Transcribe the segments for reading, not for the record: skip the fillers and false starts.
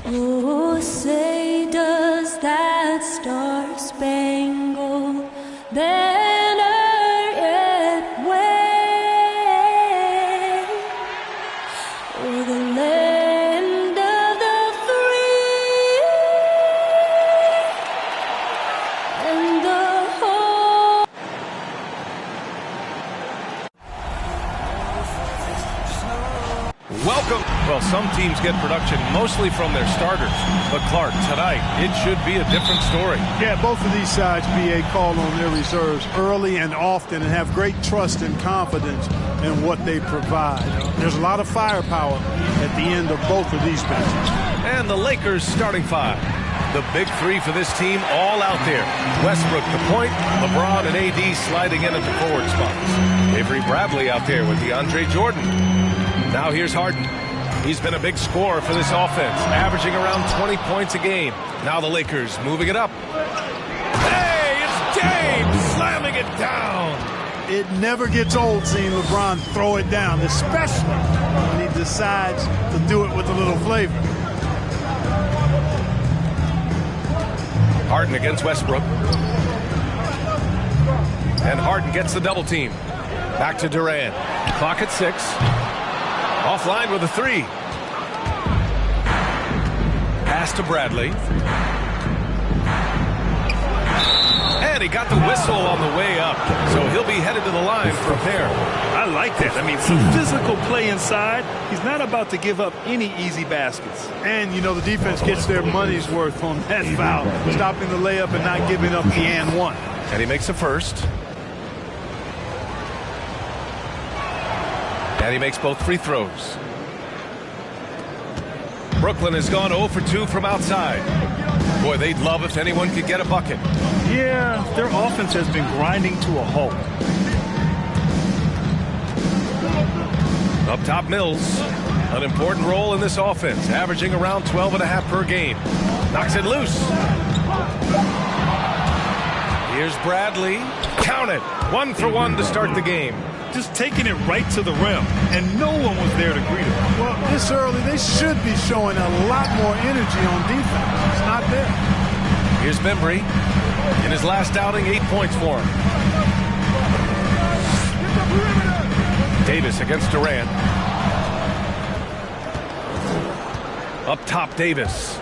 Oh, say does that star-spangled banner yet wave o'er the land of the free and the whole? Welcome. Well, some teams get production mostly from their starters. But Clark, tonight, it should be a different story. Yeah, both of these sides, BA, call on their reserves early and often and have great trust and confidence in what they provide. There's a lot of firepower at the end of both of these benches. And the Lakers starting five. The big three for this team all out there. Westbrook the point, LeBron and AD sliding in at the forward spots. Avery Bradley out there with DeAndre Jordan. Now here's Harden. He's been a big scorer for this offense, averaging around 20 points a game. Now the Lakers moving it up. Hey, it's James slamming it down. It never gets old seeing LeBron throw it down, especially when he decides to do it with a little flavor. Harden against Westbrook. And Harden gets the double team. Back to Durant. Clock at 6. Offline with a 3. Pass to Bradley. And he got the whistle on the way up. So he'll be headed to the line for a pair. I like that. I mean, some physical play inside. He's not about to give up any easy baskets. And, you know, the defense gets their money's worth on that foul. Stopping the layup and not giving up the and one. And he makes a first. And he makes both free throws. Brooklyn has gone 0 for 2 from outside. Boy, they'd love if anyone could get a bucket. Yeah, their offense has been grinding to a halt. Up top, Mills. An important role in this offense, averaging around 12.5 per game. Knocks it loose. Here's Bradley. Count it. 1 for 1 to start the game. Just taking it right to the rim, and no one was there to greet him. Well, this early, they should be showing a lot more energy on defense. It's not there. Here's Bembry. In his last outing, 8 points for him. Davis against Durant. Up top, Davis.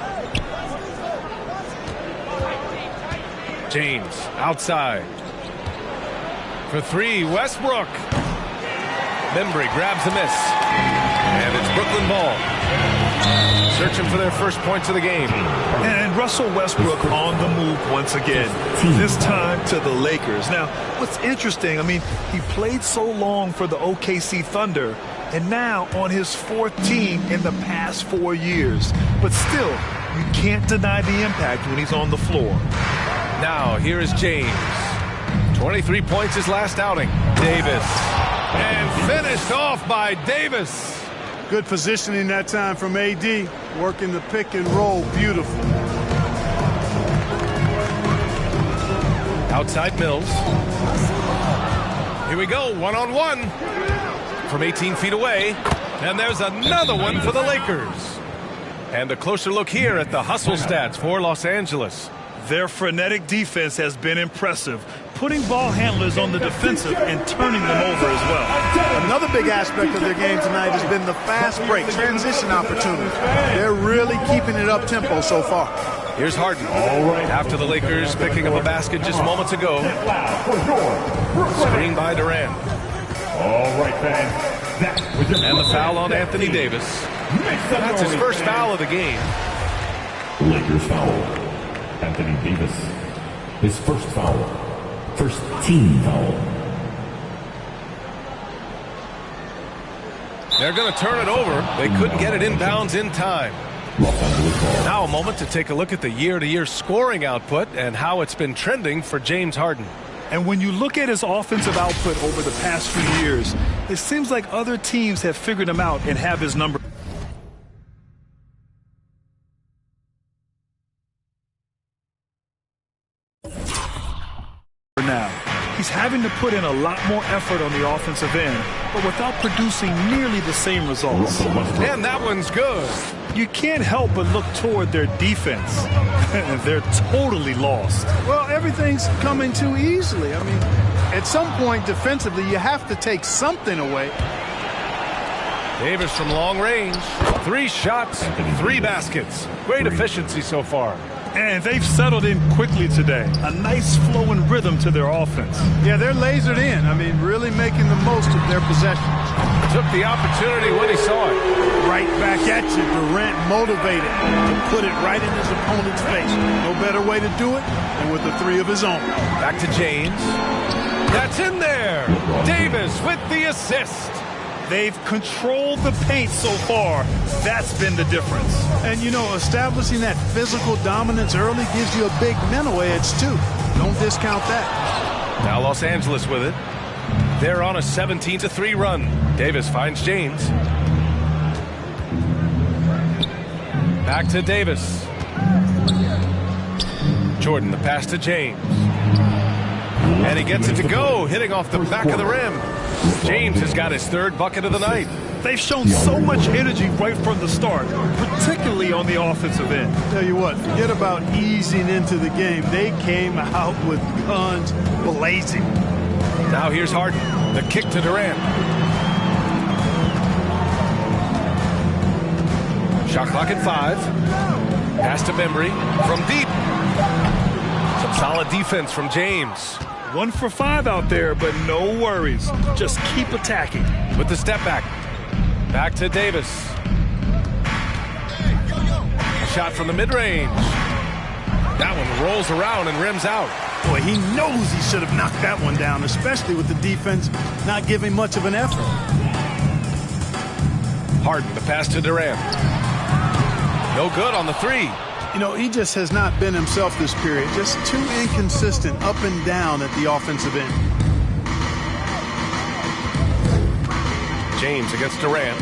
James outside. For 3, Westbrook. Bembry grabs the miss. And it's Brooklyn ball. Searching for their first points of the game. And Russell Westbrook on the move once again. This time to the Lakers. Now, what's interesting, I mean, he played so long for the OKC Thunder, and now on his 4th team in the past 4 years. But still, you can't deny the impact when he's on the floor. Now, here is James. 23 points his last outing. Davis. And finished off by Davis. Good positioning that time from AD. Working the pick and roll. Beautiful. Outside Mills. Here we go. 1-on-1. From 18 feet away. And there's another one for the Lakers. And a closer look here at the hustle stats for Los Angeles. Their frenetic defense has been impressive, putting ball handlers on the defensive and turning them over as well. Another big aspect of their game tonight has been the fast break, transition opportunities. They're really keeping it up tempo so far. Here's Harden. After the Lakers picking up a basket just moments ago. Screen by Durant. All right, fans. And the foul on Anthony Davis. That's his first foul of the game. Lakers foul. Anthony Davis. His first foul. First team foul. They're going to turn it over. They couldn't get it inbounds in time. Now a moment to take a look at the year-to-year scoring output and how it's been trending for James Harden. And when you look at his offensive output over the past few years, it seems like other teams have figured him out and have his number. Now, he's having trying to put in a lot more effort on the offensive end, but without producing nearly the same results. And that one's good. You can't help but look toward their defense. They're totally lost. Well, everything's coming too easily. I mean, at some point defensively, you have to take something away. Davis from long range. 3 shots, 3 baskets. Great efficiency so far. And they've settled in quickly today. A nice flowing rhythm to their offense. Yeah, they're lasered in. I mean, really making the most of their possession. Took the opportunity when he saw it. Right back at you. Durant motivated to put it right in his opponent's face. No better way to do it than with the 3 of his own. Back to James. That's in there. Davis with the assist. They've controlled the paint so far. That's been the difference. And, you know, establishing that physical dominance early gives you a big mental edge, too. Don't discount that. Now Los Angeles with it. They're on a 17-3 run. Davis finds James. Back to Davis. Jordan, the pass to James. And he gets it to go, hitting off the back of the rim. James has got his 3rd bucket of the night. They've shown so much energy right from the start, particularly on the offensive end. Tell you what, forget about easing into the game. They came out with guns blazing. Now here's Harden. The kick to Durant. Shot clock at 5. Pass to Bembry from deep. Some solid defense from James. 1 for 5 out there, but no worries. Just keep attacking. With the step back. Back to Davis. Shot from the mid-range. That one rolls around and rims out. Boy, he knows he should have knocked that one down, especially with the defense not giving much of an effort. Harden, the pass to Durant. No good on the 3. You know, he just has not been himself this period. Just too inconsistent up and down at the offensive end. James against Durant.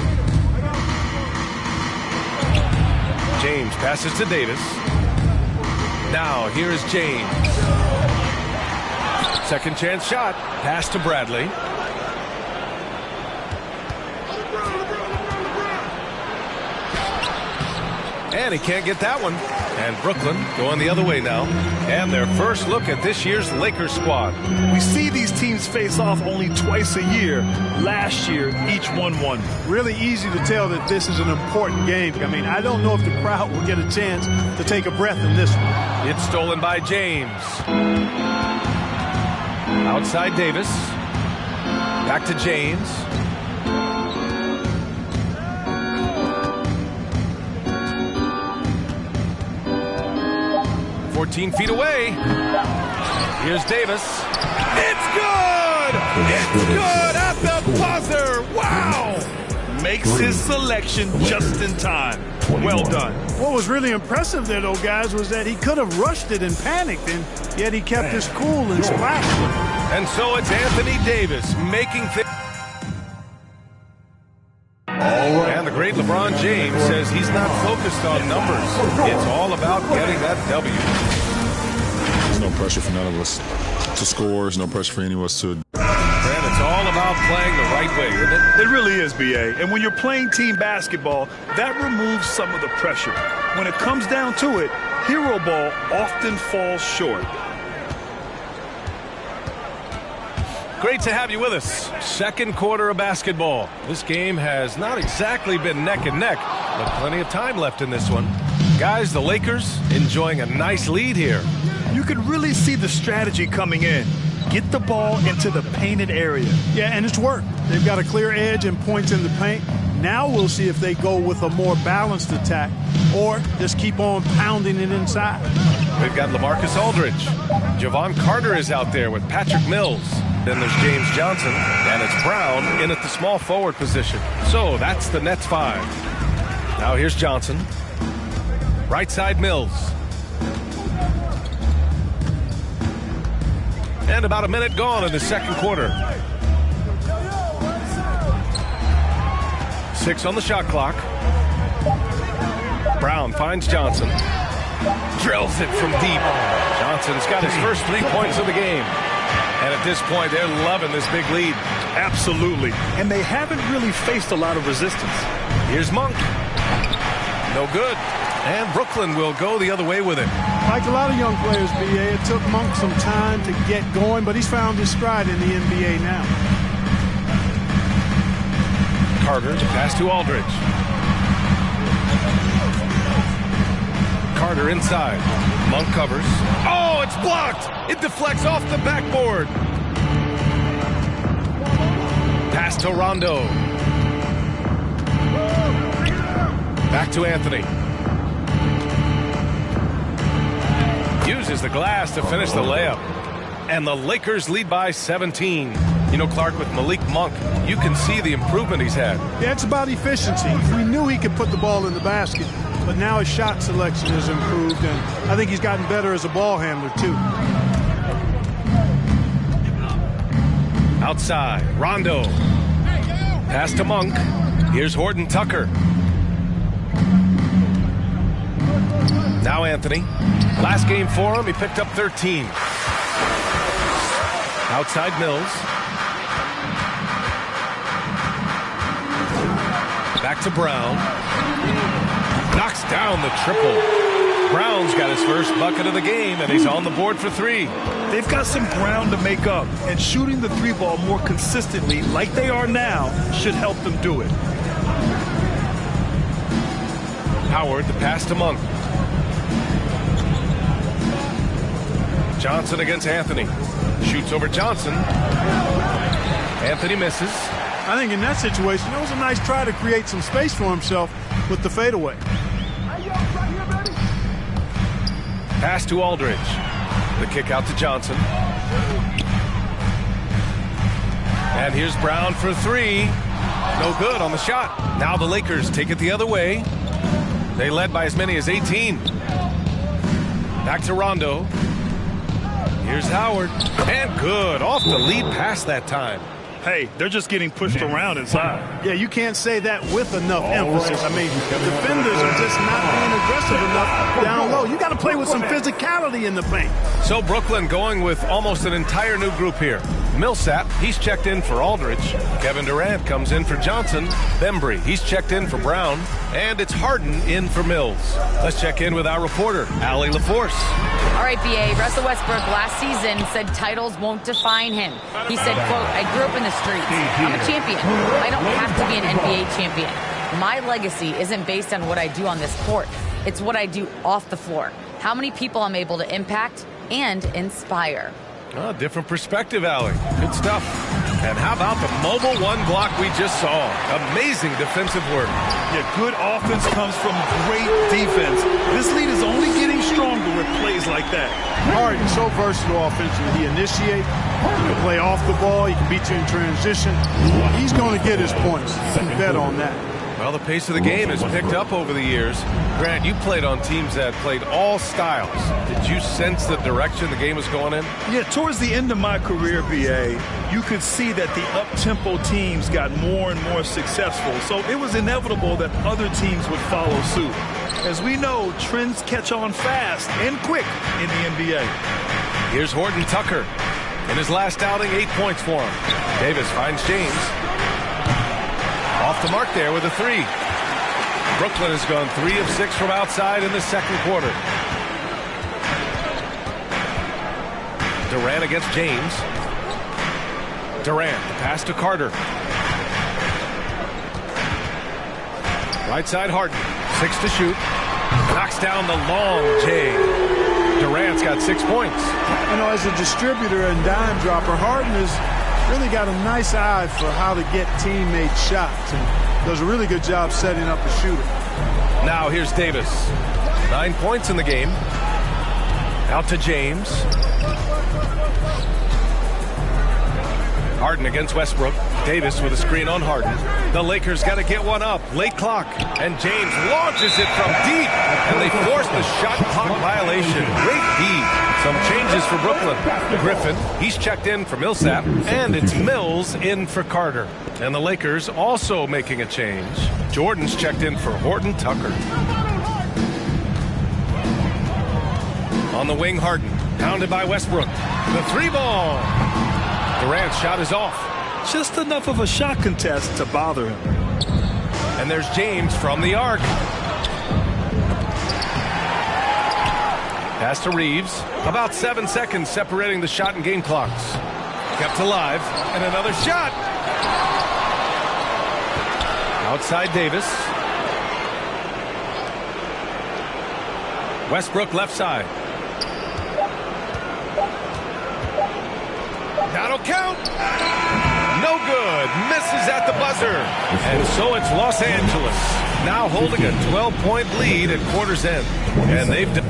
James passes to Davis. Now here's James. Second chance shot. Pass to Bradley. And he can't get that one. And Brooklyn going the other way now. And their first look at this year's Lakers squad. We see these teams face off only twice a year. Last year, each won. Really easy to tell that this is an important game. I mean, I don't know if the crowd will get a chance to take a breath in this one. It's stolen by James. Outside Davis. Back to James. "14 feet away. Here's Davis. It's good! It's good at the buzzer! Wow! Makes his selection just in time. Well done. What was really impressive there, though, guys, was that he could have rushed it and panicked, and yet he kept his cool and splashed. And so it's Anthony Davis making things. And the great LeBron James says he's not focused on numbers. It's all about getting that W. There's no pressure for none of us to score. There's no pressure for any of us to. And it's all about playing the right way, isn't it? It really is, B.A. And when you're playing team basketball, that removes some of the pressure. When it comes down to it, hero ball often falls short. Great to have you with us. Second quarter of basketball. This game has not exactly been neck and neck, but plenty of time left in this one. Guys, the Lakers enjoying a nice lead here. You can really see the strategy coming in. Get the ball into the painted area. Yeah, and it's worked. They've got a clear edge and points in the paint. Now we'll see if they go with a more balanced attack or just keep on pounding it inside. We've got LaMarcus Aldridge. Javon Carter is out there with Patrick Mills. Then there's James Johnson, and it's Brown in at the small forward position. So that's the Nets 5. Now here's Johnson. Right side Mills. And about a minute gone in the second quarter. 6 on the shot clock. Brown finds Johnson. Drills it from deep. Johnson's got his first 3 points of the game. And at this point, they're loving this big lead. Absolutely. And they haven't really faced a lot of resistance. Here's Monk. No good. And Brooklyn will go the other way with it. Like a lot of young players, B.A., it took Monk some time to get going, but he's found his stride in the NBA now. Carter, the pass to Aldridge. Carter inside. Monk covers. Oh, it's blocked. It deflects off the backboard. Pass to Rondo. Back to Anthony. Uses the glass to finish the layup. And the Lakers lead by 17. You know, Clark, with Malik Monk, you can see the improvement he's had. Yeah, it's about efficiency. We knew he could put the ball in the basket, but now his shot selection has improved, and I think he's gotten better as a ball handler, too. Outside, Rondo. Pass to Monk. Here's Horton Tucker. Now Anthony. Last game for him, he picked up 13. Outside Mills. Back to Brown. Knocks down the triple. Brown's got his first bucket of the game, and he's on the board for 3. They've got some ground to make up, and shooting the 3-ball more consistently like they are now should help them do it. Howard, the pass to Monk. Johnson against Anthony. Shoots over Johnson. Anthony misses. I think in that situation, it was a nice try to create some space for himself with the fadeaway. Pass to Aldridge. The kick out to Johnson. And here's Brown for 3. No good on the shot. Now the Lakers take it the other way. They led by as many as 18. Back to Rondo. Here's Howard. And good. Off the lead pass that time. Hey, they're just getting pushed around inside. Yeah, you can't say that with enough emphasis. I mean, the defenders are just not being aggressive enough down low. You got to play with some physicality in the paint. So Brooklyn going with almost an entire new group here. Millsap, he's checked in for Aldridge. Kevin Durant comes in for Johnson. Bembry, he's checked in for Brown. And it's Harden in for Mills. Let's check in with our reporter, Allie LaForce. All right, B.A. Russell Westbrook last season said titles won't define him. He said, quote, I grew up in the streets. I'm a champion. I don't have to be an NBA champion. My legacy isn't based on what I do on this court. It's what I do off the floor. How many people I'm able to impact and inspire. Oh, different perspective, Allie. Good stuff. And how about the mobile 1 block we just saw? Amazing defensive work. Yeah, good offense comes from great defense. This lead is only getting stronger with plays like that. Harden's so versatile offensively. He initiates, he can play off the ball, he can beat you in transition. He's going to get his points. You can bet on that. Well, the pace of the game has picked up over the years. Grant, you played on teams that played all styles. Did you sense the direction the game was going in? Yeah, towards the end of my career, B.A., you could see that the up-tempo teams got more and more successful. So it was inevitable that other teams would follow suit. As we know, trends catch on fast and quick in the NBA. Here's Horton Tucker. In his last outing, 8 points for him. Davis finds James. Off the mark there with a 3. Brooklyn has gone 3 of 6 from outside in the second quarter. Durant against James. Durant, the pass to Carter. Right side Harden. 6 to shoot. Knocks down the long J. Durant's got 6 points. You know, as a distributor and dime dropper, Harden has really got a nice eye for how to get teammate shots and does a really good job setting up a shooter. Now here's Davis. 9 points in the game. Out to James. Harden against Westbrook. Davis with a screen on Harden. The Lakers got to get one up. Late clock. And James launches it from deep. And they force the shot clock violation. Great D. Some changes for Brooklyn. Griffin, he's checked in for Millsap. And it's Mills in for Carter. And the Lakers also making a change. Jordan's checked in for Horton Tucker. On the wing, Harden. Pounded by Westbrook. The 3 ball. Durant's shot is off. Just enough of a shot contest to bother him. And there's James from the arc. Pass to Reeves. About 7 seconds separating the shot and game clocks. Kept alive. And another shot. Outside Davis. Westbrook left side. That'll count. No good. Misses at the buzzer. And so it's Los Angeles now holding a 12-point lead at quarter's end. And they've done.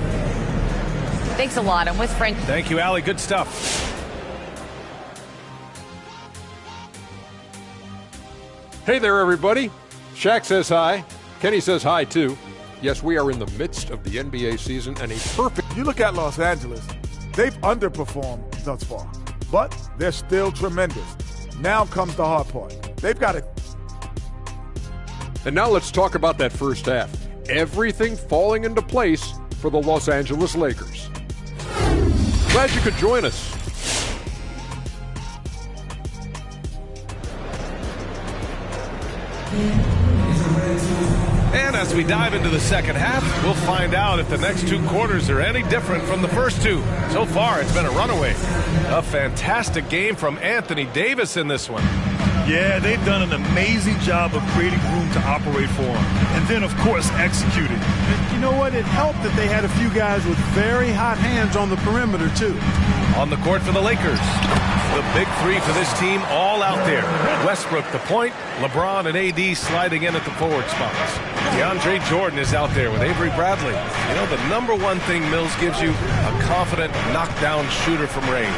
Thanks a lot. I'm with Frank. Thank you, Allie. Good stuff. Hey there, everybody. Shaq says hi. Kenny says hi, too. Yes, we are in the midst of the NBA season and a perfect... You look at Los Angeles, they've underperformed thus far, but they're still tremendous. Now comes the hard part. They've got it. And now let's talk about that first half. Everything falling into place for the Los Angeles Lakers. Glad you could join us. And as we dive into the second half, we'll find out if the next two quarters are any different from the first two. So far, it's been a runaway. A fantastic game from Anthony Davis in this one. Yeah, they've done an amazing job of creating room to operate for him. And then, of course, executing. And you know what? It helped that they had a few guys with very hot hands on the perimeter, too. On the court for the Lakers. The big three for this team all out there. Westbrook the point, LeBron and AD sliding in at the forward spots. DeAndre Jordan is out there with Avery Bradley. You know, the number one thing Mills gives you, a confident knockdown shooter from range.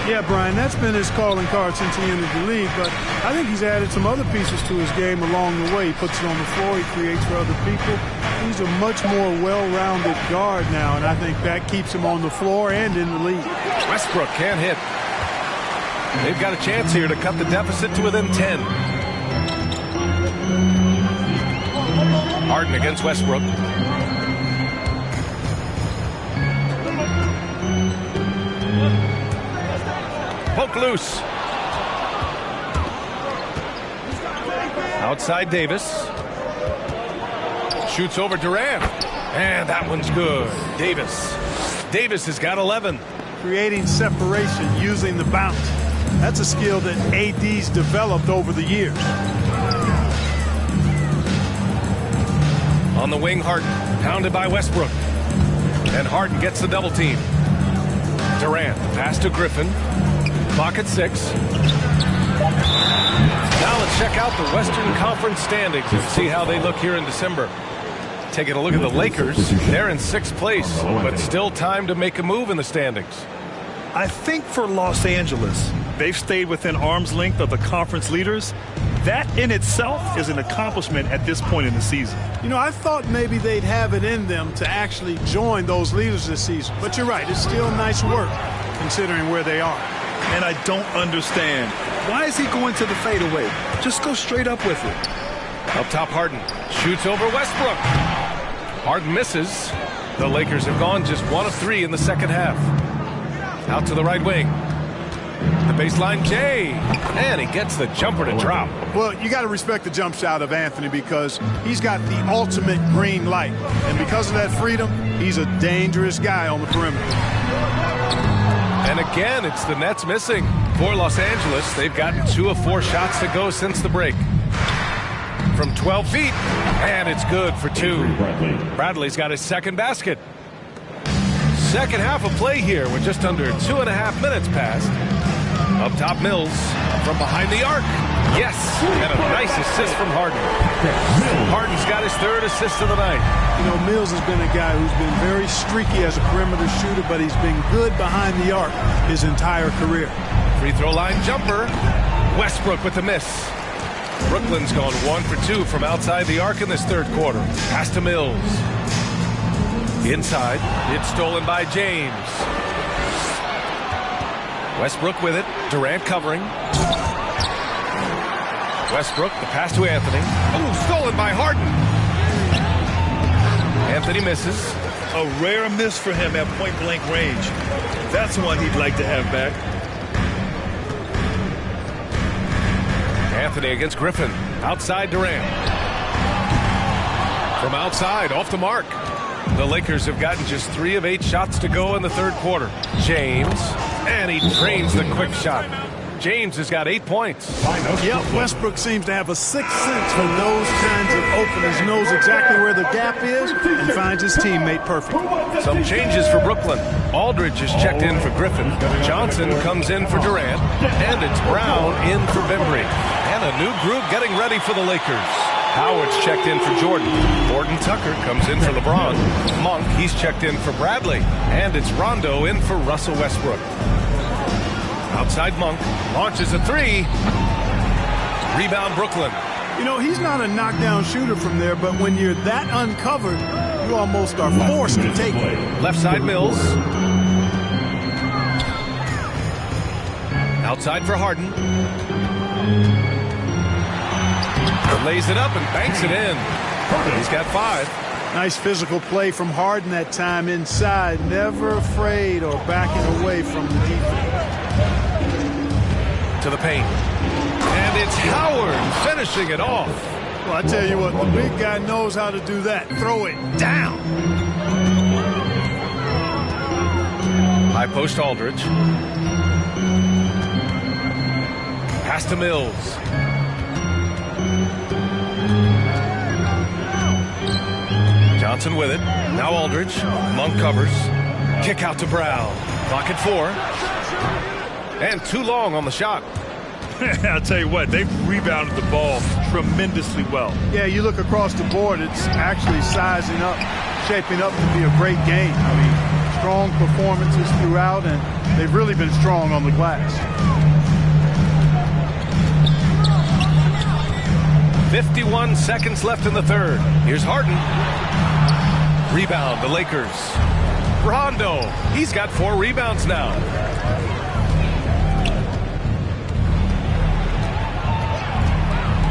Yeah, Brian, that's been his calling card since he entered the league, but I think he's added some other pieces to his game along the way. He puts it on the floor, he creates for other people. He's a much more well-rounded guard now, and I think that keeps him on the floor and in the league. Westbrook can't hit. They've got a chance here to cut the deficit to within 10. Harden against Westbrook. Poke loose. Outside Davis. Shoots over Durant. And that one's good. Davis. Davis has got 11. Creating separation using the bounce. That's a skill that AD's developed over the years. On the wing, Harden, pounded by Westbrook. And Harden gets the double team. Durant, pass to Griffin. Clock at 6. Now let's check out the Western Conference standings and see how they look here in December. Taking a look at the Lakers, they're in 6th place, but still time to make a move in the standings. I think for Los Angeles, they've stayed within arm's length of the conference leaders. That in itself is an accomplishment at this point in the season. You know, I thought maybe they'd have it in them to actually join those leaders this season. But you're right, it's still nice work considering where they are. And I don't understand. Why is he going to the fadeaway? Just go straight up with it. Up top, Harden shoots over Westbrook. Harden misses. The Lakers have gone just 1 of 3 in the second half. Out to the right wing. The baseline, Jay. And he gets the jumper to drop. Well, you got to respect the jump shot of Anthony because he's got the ultimate green light. And because of that freedom, he's a dangerous guy on the perimeter. And again, it's the Nets missing. For Los Angeles, they've gotten 2 of 4 shots to go since the break. From 12 feet, and it's good for 2. Bradley's got his second basket. Second half of play here with just under 2.5 minutes passed. Up top, Mills from behind the arc. Yes, and a nice assist from Harden. Harden's got his 3rd assist of the night. You know, Mills has been a guy who's been very streaky as a perimeter shooter, but he's been good behind the arc his entire career. Free throw line jumper. Westbrook with the miss. Brooklyn's gone 1 for 2 from outside the arc in this 3rd quarter. Pass to Mills. Inside, it's stolen by James. Westbrook with it. Durant covering. Westbrook, the pass to Anthony. Oh, stolen by Harden. Anthony misses. A rare miss for him at point-blank range. That's one he'd like to have back. Anthony against Griffin. Outside Durant. From outside, off the mark. The Lakers have gotten just 3 of 8 shots to go in the third quarter. James, and he drains the quick shot. James has got 8 points. Yep, Westbrook seems to have a sixth sense for those kinds of openers, knows exactly where the gap is, and finds his teammate perfect. Some changes for Brooklyn. Aldridge is checked in for Griffin. Johnson comes in for Durant. And it's Brown in for Bembry. And a new group getting ready for the Lakers. Howard's checked in for Jordan. Horton Tucker comes in for LeBron. Monk, he's checked in for Bradley. And it's Rondo in for Russell Westbrook. Outside Monk, launches a 3. Rebound Brooklyn. You know, he's not a knockdown shooter from there, but when you're that uncovered, you almost are forced to take it. Left side Mills. Outside for Harden. Lays it up and banks it in. He's got 5. Nice physical play from Harden that time inside. Never afraid or backing away from the defense. To the paint. And it's Howard finishing it off. Well, I tell you what, the big guy knows how to do that. Throw it down. High post Aldridge. Pass to Mills. Johnson with it. Now Aldridge. Monk covers. Kick out to Brown. Clock at 4. And too long on the shot. I'll tell you what, they've rebounded the ball tremendously well. Yeah, you look across the board, it's actually sizing up, shaping up to be a great game. I mean, strong performances throughout, and they've really been strong on the glass. 51 seconds left in the third. Here's Harden. Rebound, the Lakers. Rondo, he's got 4 rebounds now.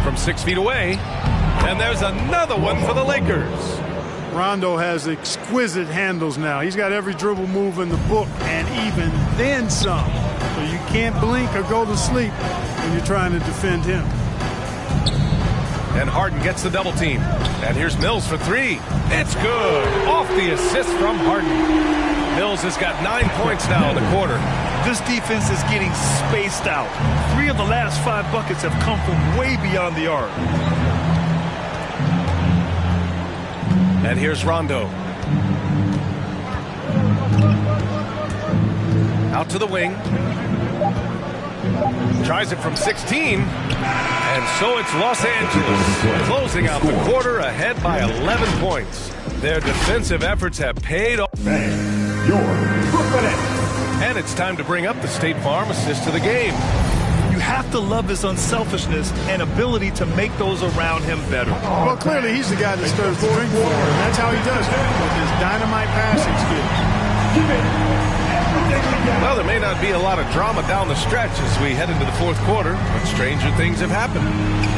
From 6 feet away, and there's another one for the Lakers. Rondo has exquisite handles now. He's got every dribble move in the book, and even then some. So you can't blink or go to sleep when you're trying to defend him. And Harden gets the double team. And here's Mills for 3. It's good. Off the assist from Harden. Mills has got 9 points now in the quarter. This defense is getting spaced out. 3 of the last 5 buckets have come from way beyond the arc. And here's Rondo. Out to the wing. Tries it from 16. And so it's Los Angeles closing out the quarter ahead by 11 points. Their defensive efforts have paid off. And it's time to bring up the State Farm assist to the game. You have to love his unselfishness and ability to make those around him better. Well, clearly he's the guy that stirs the drink forward, and that's how he does it, with his dynamite passing skills. Well, there may not be a lot of drama down the stretch as we head into the fourth quarter, but stranger things have happened.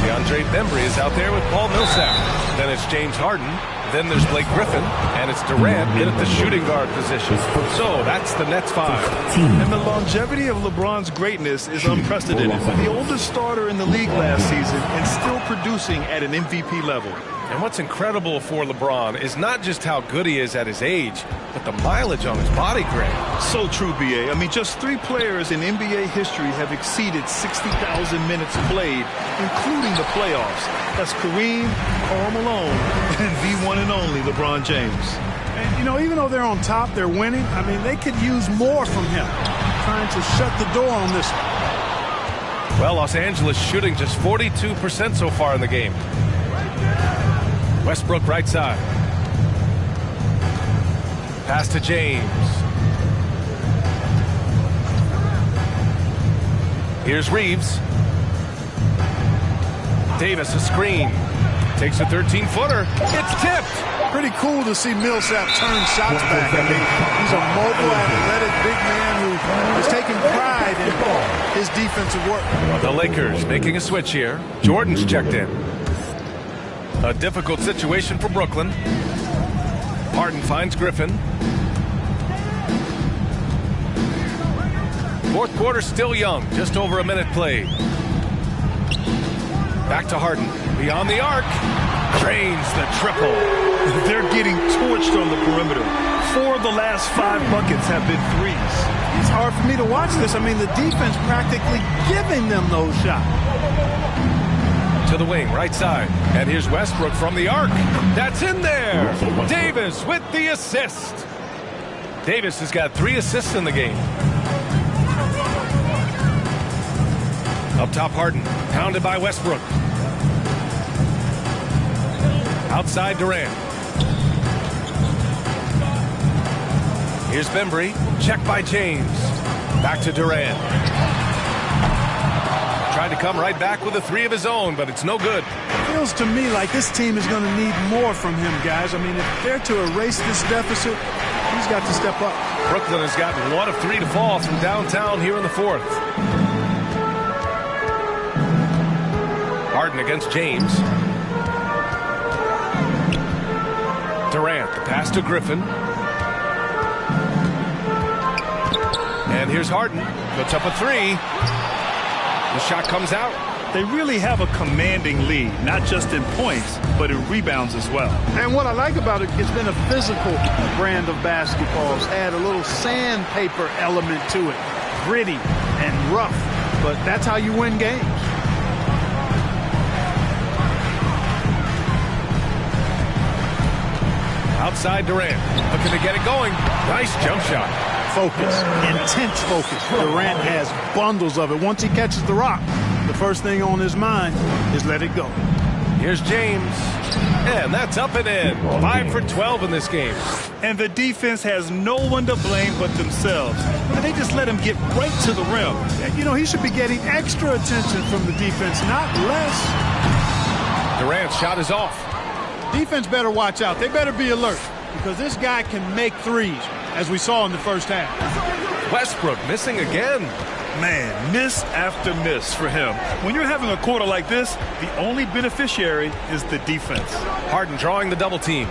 DeAndre Bembry is out there with Paul Millsap. Then it's James Harden. Then there's Blake Griffin, and it's Durant in at the shooting guard position. So that's the Nets 5. And the longevity of LeBron's greatness is unprecedented. The oldest starter in the league last season and still producing at an MVP level. And what's incredible for LeBron is not just how good he is at his age, but the mileage on his body, Greg. So true, B.A. I mean, just 3 players in NBA history have exceeded 60,000 minutes played, including the playoffs. That's Kareem, Karl Malone, and the one and only LeBron James. And, you know, even though they're on top, they're winning. I mean, they could use more from him, trying to shut the door on this one. Well, Los Angeles shooting just 42% so far in the game. Westbrook right side. Pass to James. Here's Reeves. Davis a screen. Takes a 13-footer. It's tipped. Pretty cool to see Millsap turn shots back. I mean, he's a mobile, athletic big man who is taking pride in his defensive work. The Lakers making a switch here. Jordan's checked in. A difficult situation for Brooklyn. Harden finds Griffin. Fourth quarter still young. Just over a minute played. Back to Harden. Beyond the arc. Drains the triple. They're getting torched on the perimeter. 4 of the last 5 buckets have been threes. It's hard for me to watch this. I mean, the defense practically giving them those shots. To the wing, right side. And here's Westbrook from the arc. That's in there. Davis with the assist. Davis has got 3 assists in the game. Up top, Harden. Pounded by Westbrook. Outside, Durant. Here's Bembry. Check by James. Back to Durant. Tried to come right back with a 3 of his own, but it's no good. Feels to me like this team is going to need more from him, guys. I mean, if they're to erase this deficit, he's got to step up. Brooklyn has gotten 1 of 3 to fall from downtown here in the 4th. Harden against James. Durant, the pass to Griffin. And here's Harden. Puts up a 3. The shot comes out. They really have a commanding lead, not just in points, but in rebounds as well. And what I like about it, it's been a physical brand of basketball. It's had a little sandpaper element to it. Gritty and rough, but that's how you win games. Outside Durant. Looking to get it going. Nice jump shot. Focus, intense focus. Durant has bundles of it. Once he catches the rock, the first thing on his mind is let it go. Here's James. And that's up and in. 5 for 12 in this game. And the defense has no one to blame but themselves. They just let him get right to the rim. You know, he should be getting extra attention from the defense, not less. Durant's shot is off. Defense better watch out. They better be alert because this guy can make threes, as we saw in the first half. Westbrook missing again. Man, miss after miss for him. When you're having a quarter like this, the only beneficiary is the defense. Harden drawing the double team.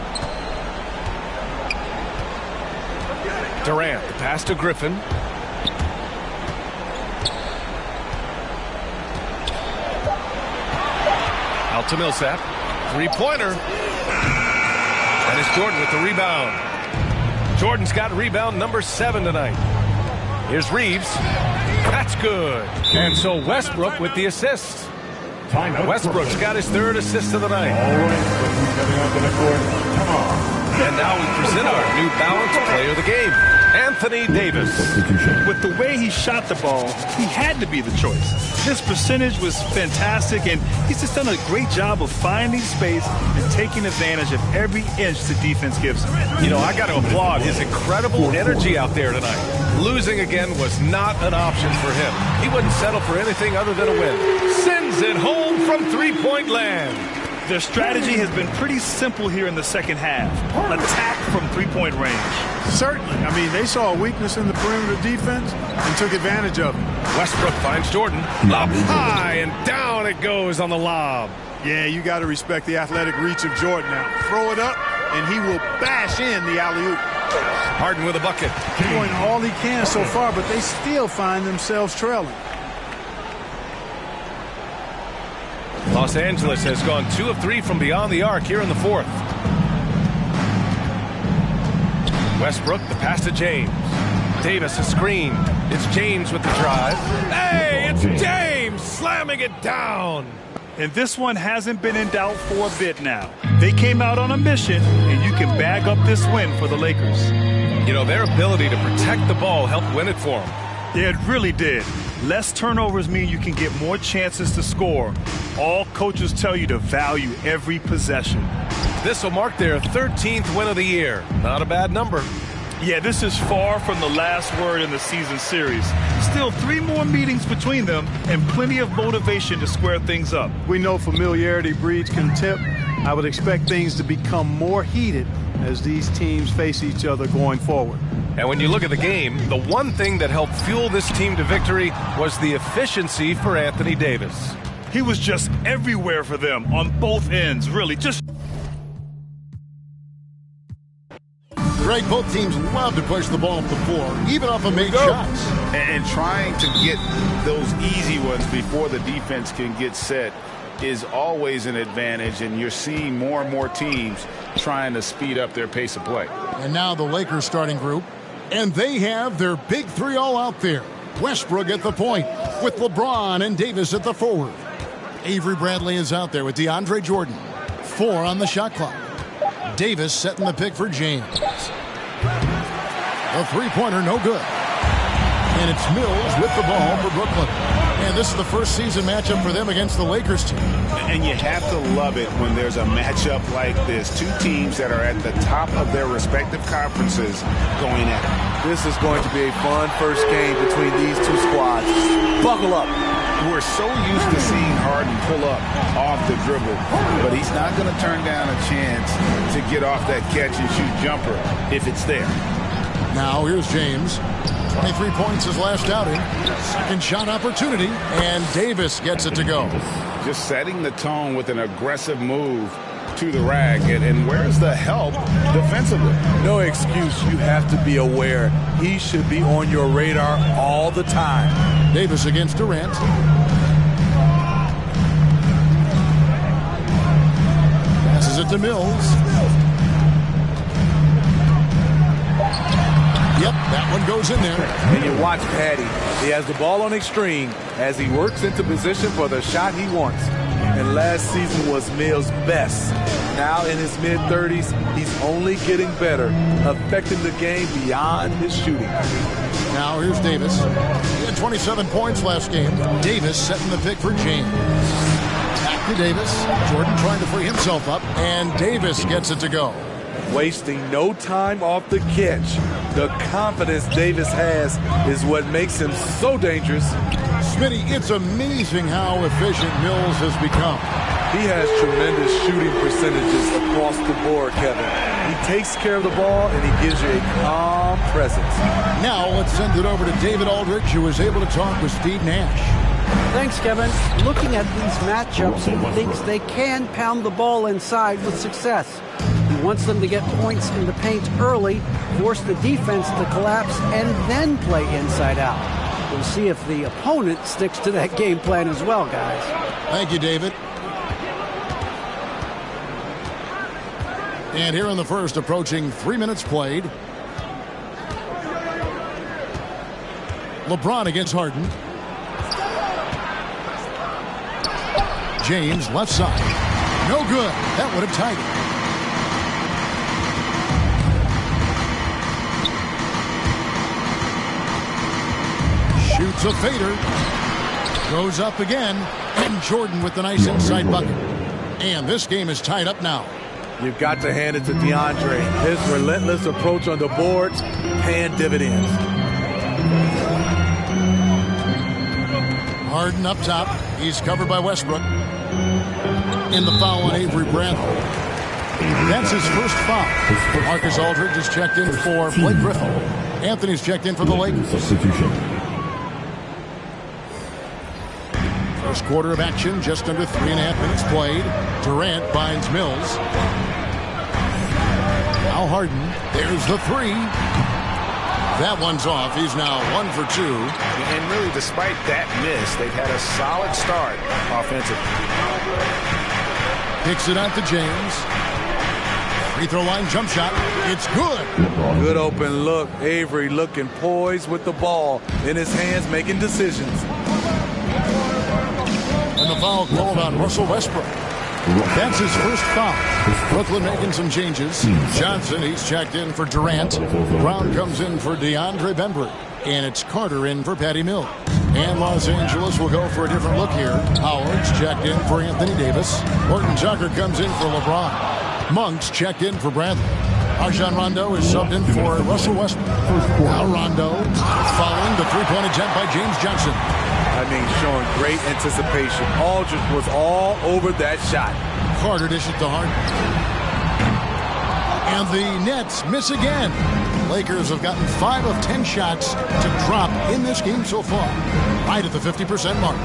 Durant, the pass to Griffin. Out to Millsap. 3-pointer. And it's Jordan with the rebound. Jordan's got rebound number 7 tonight. Here's Reeves. That's good. And so Westbrook with the assist. Westbrook's got his 3rd assist of the night. And now we present our new balanced player of the game, Anthony Davis. With the way he shot the ball, he had to be the choice. His percentage was fantastic, and he's just done a great job of finding space and taking advantage of every inch the defense gives him. You know, I got to applaud his incredible energy out there tonight. Losing again was not an option for him. He wouldn't settle for anything other than a win. Sends it home from 3-point land. Their strategy has been pretty simple here in the second half. Attack from 3-point range. Certainly. I mean, they saw a weakness in the perimeter defense and took advantage of it. Westbrook finds Jordan. Up high and down it goes on the lob. Yeah, you got to respect the athletic reach of Jordan now. Throw it up, and he will bash in the alley-oop. Harden with a bucket. Doing all he can so far, but they still find themselves trailing. Los Angeles has gone 2 of 3 from beyond the arc here in the 4th. Westbrook, the pass to James. Davis, a screen. It's James with the drive. Hey, it's James slamming it down. And this one hasn't been in doubt for a bit now. They came out on a mission, and you can bag up this win for the Lakers. You know, their ability to protect the ball helped win it for them. Yeah, it really did. Less turnovers mean you can get more chances to score. All coaches tell you to value every possession. This will mark their 13th win of the year. Not a bad number. Yeah, this is far from the last word in the season series. Still 3 more meetings between them and plenty of motivation to square things up. We know familiarity breeds contempt. I would expect things to become more heated as these teams face each other going forward. And when you look at the game, the one thing that helped fuel this team to victory was the efficiency for Anthony Davis. He was just everywhere for them on both ends, really. Greg, both teams love to push the ball up the floor, even off of made shots. And trying to get those easy ones before the defense can get set. is always an advantage, and you're seeing more and more teams trying to speed up their pace of play. And now the Lakers starting group, and they have their big three all out there. Westbrook at the point with LeBron and Davis at the forward. Avery Bradley is out there with DeAndre Jordan. 4 on the shot clock. Davis setting the pick for James. A three-pointer, no good. And it's Mills with the ball for Brooklyn. And this is the first season matchup for them against the Lakers team. And you have to love it when there's a matchup like this. Two teams that are at the top of their respective conferences going at it. This is going to be a fun first game between these two squads. Buckle up. We're so used to seeing Harden pull up off the dribble, but he's not going to turn down a chance to get off that catch-and-shoot jumper if it's there. Now here's James. 23 points his last outing. Second shot opportunity, and Davis gets it to go. Just setting the tone with an aggressive move to the rack. And where's the help defensively? No excuse. You have to be aware. He should be on your radar all the time. Davis against Durant. Passes it to Mills. Yep, that one goes in there. And you watch Patty. He has the ball on extreme as he works into position for the shot he wants. And last season was Mills' best. Now in his mid-30s, he's only getting better, affecting the game beyond his shooting. Now here's Davis. He had 27 points last game. Davis setting the pick for James. Back to Davis. Jordan trying to free himself up, and Davis gets it to go. Wasting no time off the catch. The confidence Davis has is what makes him so dangerous. Smitty, it's amazing how efficient Mills has become. He has tremendous shooting percentages across the board, Kevin. He takes care of the ball, and he gives you a calm presence. Now let's send it over to David Aldridge, who was able to talk with Steve Nash. Thanks, Kevin. Looking at these matchups, he thinks they can pound the ball inside with success. He wants them to get points in the paint early, force the defense to collapse, and then play inside out. We'll see if the opponent sticks to that game plan as well, guys. Thank you, David. And here in the first, approaching 3 minutes played. LeBron against Harden. James, left side. No good. That would have tied it. Shoots a fader. Goes up again. And Jordan with the nice inside bucket. And this game is tied up now. You've got to hand it to DeAndre. His relentless approach on the boards, paying dividends. Harden up top. He's covered by Westbrook. In the foul on Avery Bradley. That's his first foul. Marcus Aldridge is checked in for Blake Griffin. Anthony's checked in for the Lakers. Substitution. First quarter of action, just under 3.5 minutes played. Durant finds Mills. Now Harden. There's the three. That one's off. He's now 1 for 2. And really, despite that miss, they've had a solid start offensively. Kicks it out to James. Free throw line jump shot. It's good. Good open look. Avery looking poised with the ball in his hands, making decisions. And the foul called on Russell Westbrook. That's his first foul. Brooklyn making some changes. Johnson, he's checked in for Durant. Brown comes in for DeAndre Bembry. And it's Carter in for Patty Mills. And Los Angeles will go for a different look here. Howard's checked in for Anthony Davis. Horton Tucker comes in for LeBron. Monk's checked in for Bradley. Rajon Rondo is subbed in for Russell Westbrook. Now Rondo following the three-point attempt by James Johnson. I mean, showing great anticipation. Aldridge was all over that shot. Carter dishes to Harden. And the Nets miss again. Lakers have gotten 5 of 10 shots to drop in this game so far. Right at the 50% mark.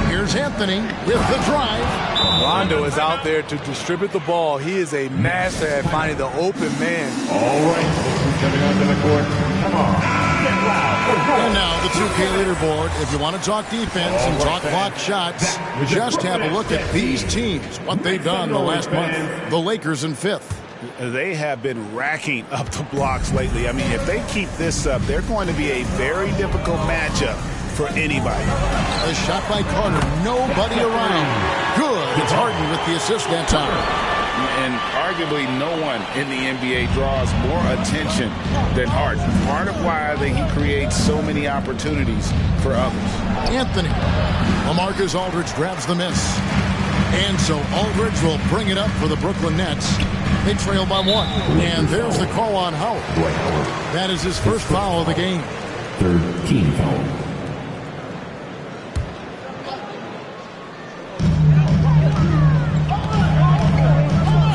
Here's Anthony with the drive. Rondo is out there to distribute the ball. He is a master at finding the open man. All right, coming onto the court. Come on, get loud. And now the 2K leaderboard. If you want to talk defense and talk block shots, just have a look at these teams, what they've done the last month. The Lakers in 5th. They have been racking up the blocks lately. I mean, if they keep this up, they're going to be a very difficult matchup for anybody. A shot by Carter, nobody around. Good. It's Harden with the assist that time. And arguably no one in the NBA draws more attention than Harden. Part of why he creates so many opportunities for others. Anthony. LaMarcus Aldridge grabs the miss. And so Aldridge will bring it up for the Brooklyn Nets. They trail by 1. And there's the call on Howard. That is his first foul of the game. 3rd team foul.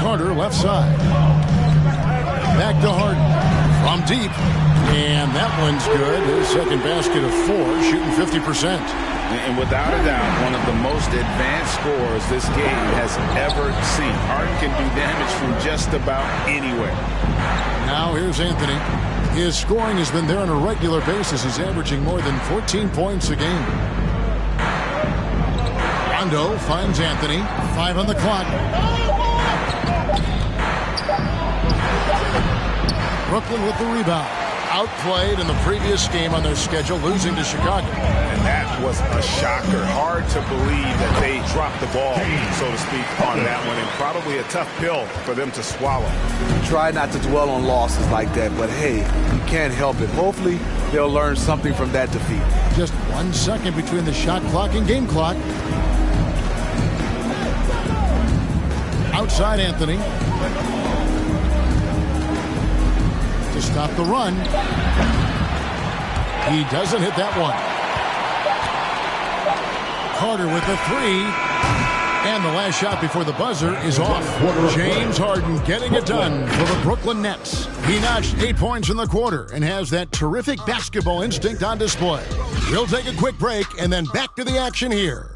Carter left side. Back to Harden. From deep. And that one's good. His second basket of 4, shooting 50%. And without a doubt, one of the most advanced scorers this game has ever seen. Harden can do damage from just about anywhere. Now here's Anthony. His scoring has been there on a regular basis. He's averaging more than 14 points a game. Rondo finds Anthony. 5 on the clock. Brooklyn with the rebound. Outplayed in the previous game on their schedule, losing to Chicago. And that was a shocker. Hard to believe that they dropped the ball, so to speak, on that one. And probably a tough pill for them to swallow. Try not to dwell on losses like that, but hey, you can't help it. Hopefully, they'll learn something from that defeat. Just 1 second between the shot clock and game clock. Outside Anthony. To stop the run. He doesn't hit that one. Carter with the 3. And the last shot before the buzzer is off. James Harden getting it done for the Brooklyn Nets. He notched 8 points in the quarter and has that terrific basketball instinct on display. We'll take a quick break and then back to the action here.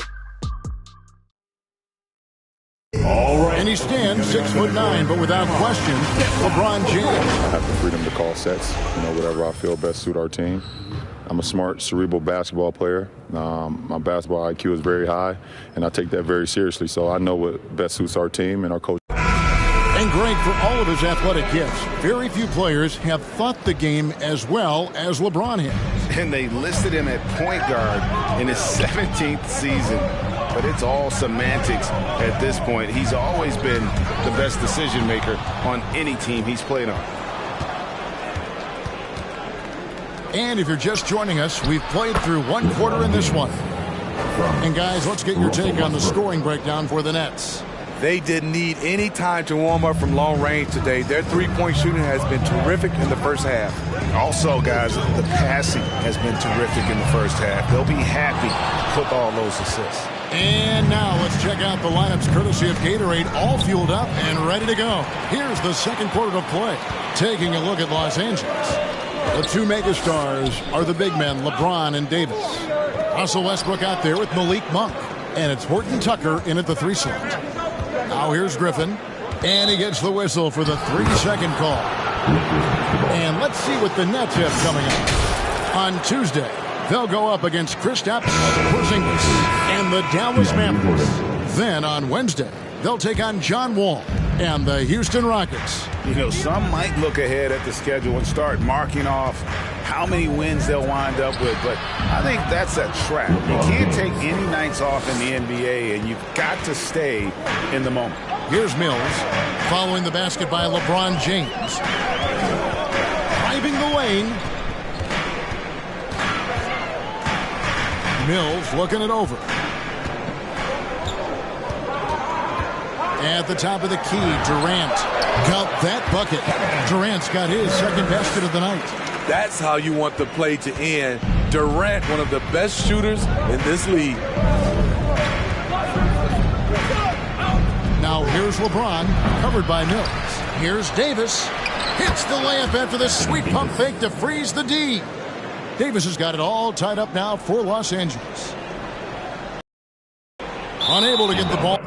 All right. And he stands 6'9", but without question, LeBron James. I have the freedom to call sets, whatever I feel best suit our team. I'm a smart, cerebral basketball player. My basketball IQ is very high, and I take that very seriously. So I know what best suits our team and our coach. And great for all of his athletic gifts. Very few players have thought the game as well as LeBron has. And they listed him at point guard in his 17th season. But it's all semantics at this point. He's always been the best decision maker on any team he's played on. And if you're just joining us, we've played through 1 quarter in this one. And guys, let's get your take on the scoring breakdown for the Nets. They didn't need any time to warm up from long range today. Their three-point shooting has been terrific in the first half. Also, guys, the passing has been terrific in the first half. They'll be happy with all those assists. And now let's check out the lineups courtesy of Gatorade, all fueled up and ready to go. Here's the second quarter of play. Taking a look at Los Angeles. The 2 megastars are the big men, LeBron and Davis. Russell Westbrook out there with Malik Monk. And it's Horton Tucker in at the 3 slot. Now here's Griffin. And he gets the whistle for the 3-second call. And let's see what the Nets have coming up. On Tuesday, they'll go up against Kristaps Porzingis and the Dallas Mavericks. Then on Wednesday, they'll take on John Wall and the Houston Rockets. Some might look ahead at the schedule and start marking off how many wins they'll wind up with, but I think that's a trap. You can't take any nights off in the NBA, and you've got to stay in the moment. Here's Mills, following the basket by LeBron James. Driving the lane. Mills looking it over. At the top of the key, Durant got that bucket. Durant's got his second basket of the night. That's how you want the play to end. Durant, one of the best shooters in this league. Now here's LeBron, covered by Mills. Here's Davis. Hits the layup after the sweet pump fake to freeze the D. Davis has got it all tied up now for Los Angeles. Unable to get the ball.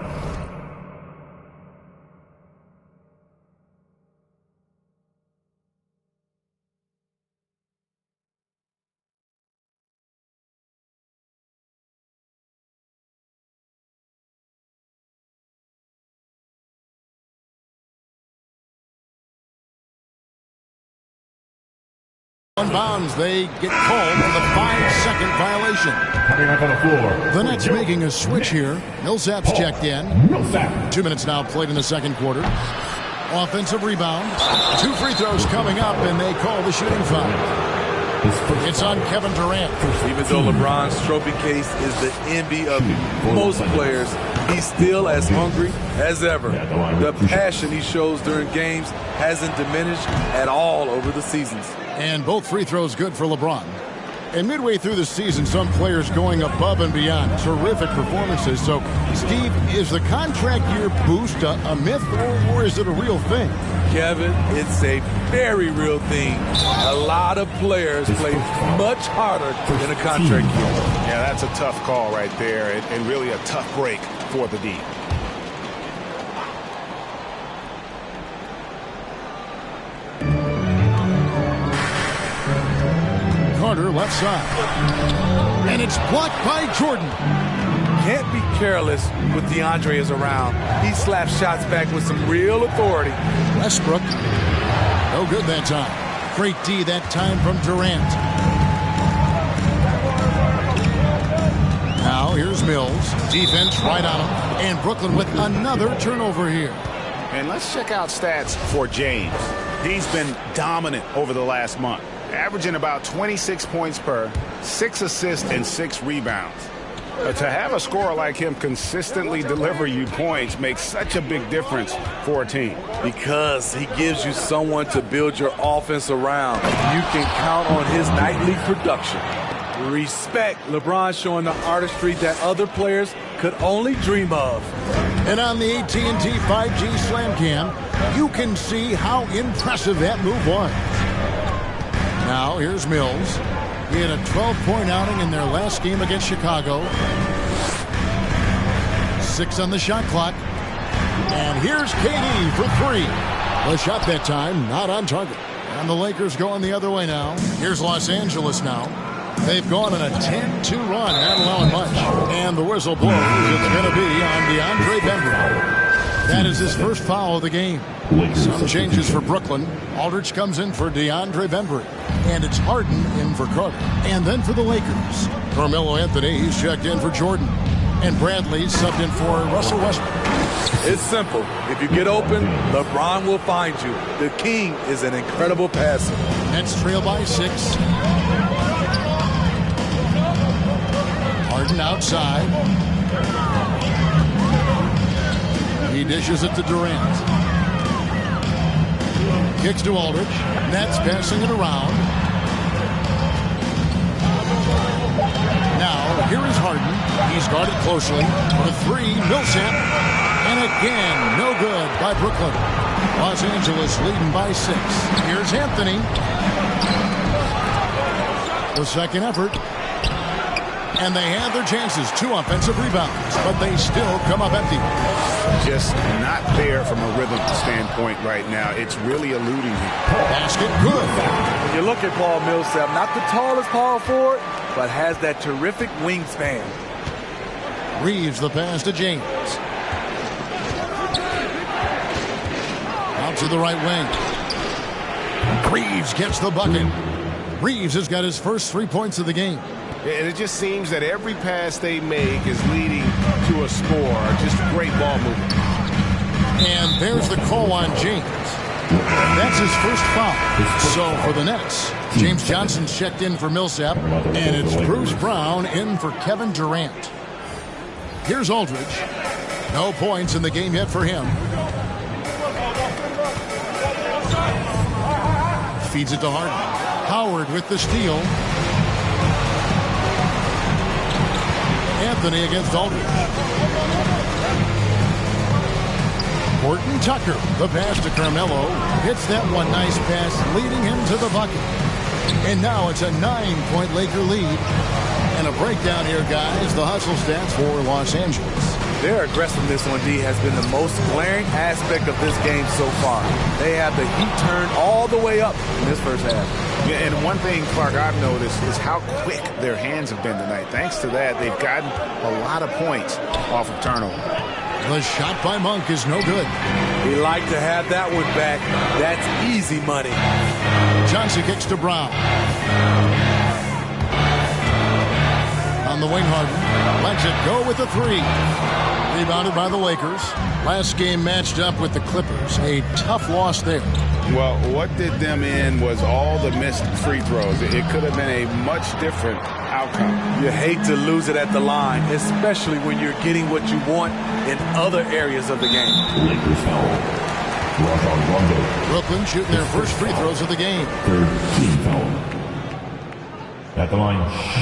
On bounds, they get called for the 5-second violation. Coming up on the floor. The Nets making a switch here. Millsap's checked in. 2 minutes now played in the second quarter. Offensive rebound. 2 free throws coming up, and they call the shooting foul. It's on Kevin Durant. Even though LeBron's trophy case is the envy of most players, he's still as hungry as ever. The passion he shows during games hasn't diminished at all over the seasons. And both free throws good for LeBron. And midway through the season, some players going above and beyond. Terrific performances. So, Steve, is the contract year boost a myth, or is it a real thing? Kevin, it's a very real thing. A lot of players play much harder in a contract year. Yeah, that's a tough call right there, and really a tough break for the D. Carter left side. And it's blocked by Jordan. Can't be careless when DeAndre is around. He slaps shots back with some real authority. Westbrook. No good that time. Great D that time from Durant. Now here's Mills. Defense right on him. And Brooklyn with another turnover here. And let's check out stats for James. He's been dominant over the last month, averaging about 26 points per, 6 assists, and 6 rebounds. To have a scorer like him consistently deliver you points makes such a big difference for a team. Because he gives you someone to build your offense around. You can count on his nightly production. Respect. LeBron showing the artistry that other players could only dream of. And on the AT&T 5G Slam Cam, you can see how impressive that move was. Now here's Mills. He had a 12-point outing in their last game against Chicago. 6 on the shot clock. And here's KD for 3. The shot that time not on target. And the Lakers going the other way now. Here's Los Angeles now. They've gone on a 10-2 run, not allowing much. And the whistle blows. It's going to be on DeAndre Bembry. That is his first foul of the game. Some changes for Brooklyn. Aldridge comes in for DeAndre Bembry. And it's Harden in for Carter. And then for the Lakers, Carmelo Anthony, he's checked in for Jordan. And Bradley subbed in for Russell Westbrook. It's simple. If you get open, LeBron will find you. The king is an incredible passer. Nets trail by 6. Harden outside. He dishes it to Durant. Kicks to Aldridge. Nets passing it around. Now, here is Harden. He's guarded closely. For 3, Millsap. And again, no good by Brooklyn. Los Angeles leading by 6. Here's Anthony. The second effort. And they have their chances. 2 offensive rebounds, but they still come up empty. Just not there from a rhythm standpoint right now. It's really eluding him. Basket good. When you look at Paul Millsap, not the tallest power forward, but has that terrific wingspan. Reeves the pass to James. Out to the right wing. Reeves gets the bucket. Reeves has got his first 3 points of the game. And it just seems that every pass they make is leading to a score. Just great ball movement. And there's the call on James. That's his first foul. So for the Nets, James Johnson's checked in for Millsap. And it's Bruce Brown in for Kevin Durant. Here's Aldridge. No points in the game yet for him. Feeds it to Harden. Howard with the steal. Anthony against Aldridge. Horton Tucker, the pass to Carmelo. Hits that one, nice pass, leading him to the bucket. And now it's a 9-point Laker lead. And a breakdown here, guys. The hustle stats for Los Angeles. Their aggressiveness on D has been the most glaring aspect of this game so far. They have the heat turned all the way up in this first half. Yeah, and one thing, Clark, I've noticed is how quick their hands have been tonight. Thanks to that, they've gotten a lot of points off of turnover. The shot by Monk is no good. We like to have that one back. That's easy money. Johnson kicks to Brown. On the wing, Harden lets it go with the three. Rebounded by the Lakers. Last game matched up with the Clippers. A tough loss there. Well, what did them in was all the missed free throws. It could have been a much different outcome. You hate to lose it at the line, especially when you're getting what you want in other areas of the game. Lakers foul. Brooklyn shooting their first free throws of the game. Third team foul. At the line.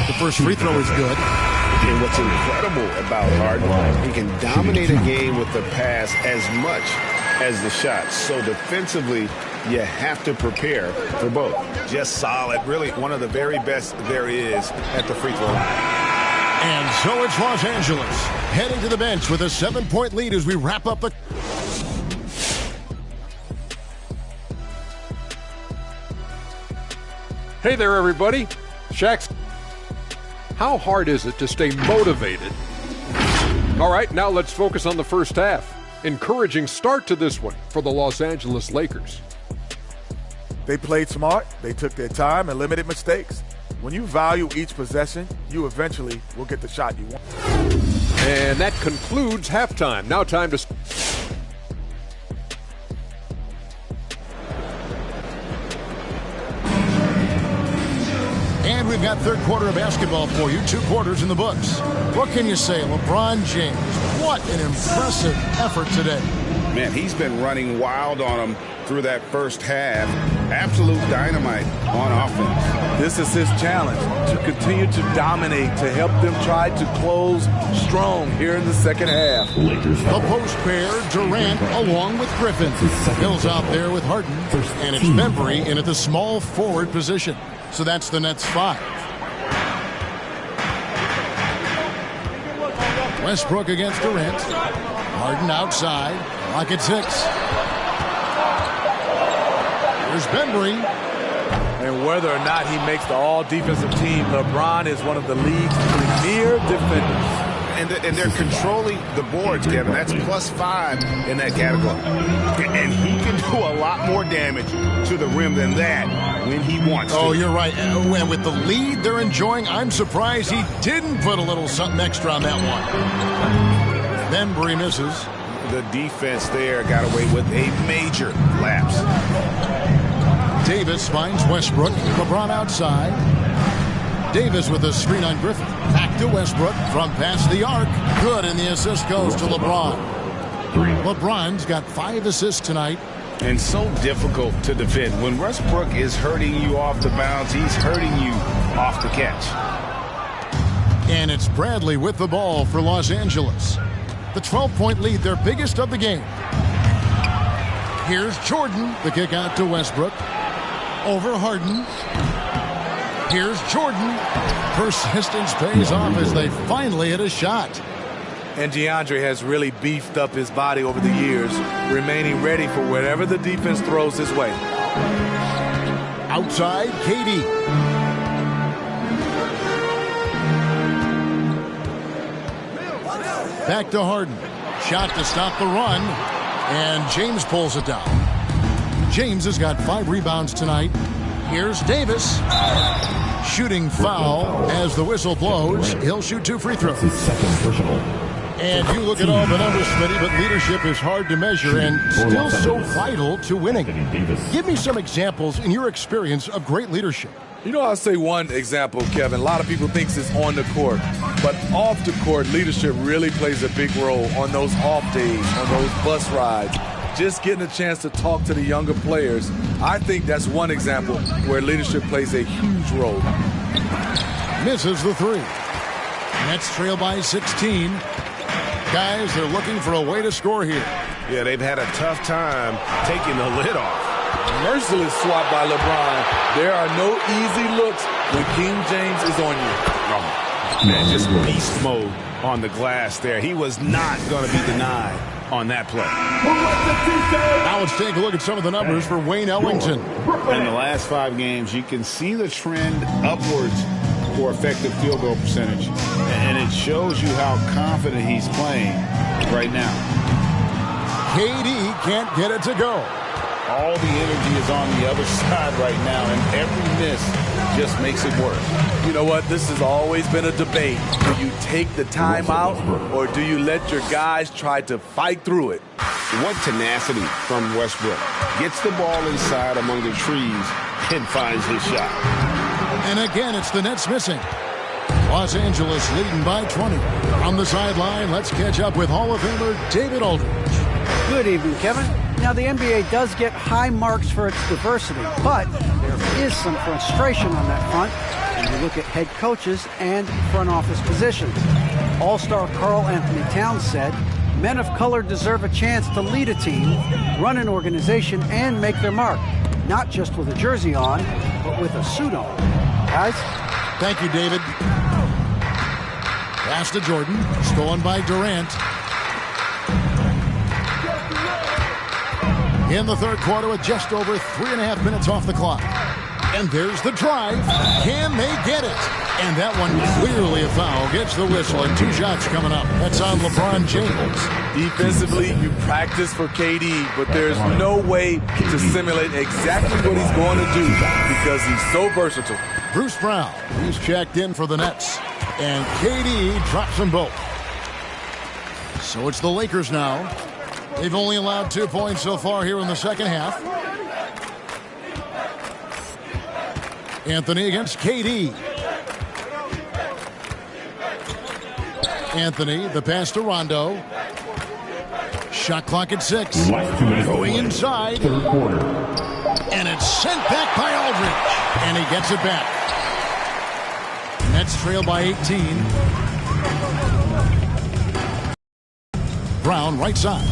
The first free throw is good. And what's incredible about Harden, he can dominate a game with the pass as much as the shot. So defensively, you have to prepare for both. Just solid, really one of the very best there is at the free throw line. And so it's Los Angeles heading to the bench with a 7-point lead as we wrap up the... Hey there, everybody. Shaq's. How hard is it to stay motivated? All right, now let's focus on the first half. Encouraging start to this one for the Los Angeles Lakers. They played smart, they took their time and limited mistakes. When you value each possession, you eventually will get the shot you want. And that concludes halftime. Now time to... And we've got third quarter of basketball for you. 2 quarters in the books. What can you say? LeBron James, what an impressive effort today. Man, he's been running wild on them through that first half. Absolute dynamite on offense. This is his challenge, to continue to dominate, to help them try to close strong here in the second half. The post pair, Durant along with Griffin. Hill's out there with Harden. And it's Bembry in at the small forward position. So that's the Nets 5. Westbrook against Durant. Harden outside. Clock at 6. There's Bembry. And whether or not he makes the all-defensive team, LeBron is one of the league's premier defenders. And they're controlling the boards, Kevin. That's +5 in that category. And he can do a lot more damage to the rim than that when he wants to. Oh, you're right. And with the lead they're enjoying, I'm surprised he didn't put a little something extra on that one. Bembry misses. The defense there got away with a major lapse. Davis finds Westbrook. LeBron outside. Davis with a screen on Griffin. Back to Westbrook from past the arc. Good, and the assist goes to LeBron. LeBron's got 5 assists tonight. And so difficult to defend. When Westbrook is hurting you off the bounce, he's hurting you off the catch. And it's Bradley with the ball for Los Angeles. The 12-point lead, their biggest of the game. Here's Jordan. The kick out to Westbrook. Over Harden. Here's Jordan. Persistence pays off as they finally hit a shot. And DeAndre has really beefed up his body over the years, remaining ready for whatever the defense throws his way. Outside, KD. Back to Harden. Shot to stop the run. And James pulls it down. James has got 5 rebounds tonight. Here's Davis. Shooting foul as the whistle blows. He'll shoot 2 free throws. And you look at all the numbers, Smitty, but leadership is hard to measure and still so vital to winning. Give me some examples in your experience of great leadership. You know, I'll say one example, Kevin. A lot of people think it's on the court, but off the court, leadership really plays a big role on those off days, on those bus rides. Just getting a chance to talk to the younger players. I think that's one example where leadership plays a huge role. Misses the 3. Nets trail by 16. Guys, they're looking for a way to score here. Yeah, they've had a tough time taking the lid off. Merciless swat by LeBron. There are no easy looks when King James is on you. Oh, man, just beast mode on the glass there. He was not going to be denied on that play. Now let's take a look at some of the numbers for Wayne Ellington. In the last 5 games, you can see the trend upwards for effective field goal percentage. And it shows you how confident he's playing right now. KD can't get it to go. All the energy is on the other side right now, and every miss just makes it worse. You know what? This has always been a debate. Do you take the timeout, or do you let your guys try to fight through it? What tenacity from Westbrook. Gets the ball inside among the trees and finds his shot. And again, it's the Nets missing. Los Angeles leading by 20. On the sideline, let's catch up with Hall of Famer David Aldridge. Good evening, Kevin. Now, the NBA does get high marks for its diversity, but there is some frustration on that front when you look at head coaches and front office positions. All-star Karl Anthony Towns said, men of color deserve a chance to lead a team, run an organization, and make their mark, not just with a jersey on, but with a suit on. Guys? Thank you, David. Pass to Jordan, stolen by Durant. In the third quarter with just over 3.5 minutes off the clock. And there's the drive. Can they get it? And that one clearly a foul. Gets the whistle, and 2 shots coming up. That's on LeBron James. Defensively, you practice for KD, but there's no way to simulate exactly what he's going to do because he's so versatile. Bruce Brown, he's checked in for the Nets. And KD drops them both. So it's the Lakers now. They've only allowed 2 points so far here in the second half. Anthony against KD. Anthony, the pass to Rondo. Shot clock at 6. Going inside. Third quarter. And it's sent back by Aldridge. And he gets it back. Nets trail by 18. Brown right side.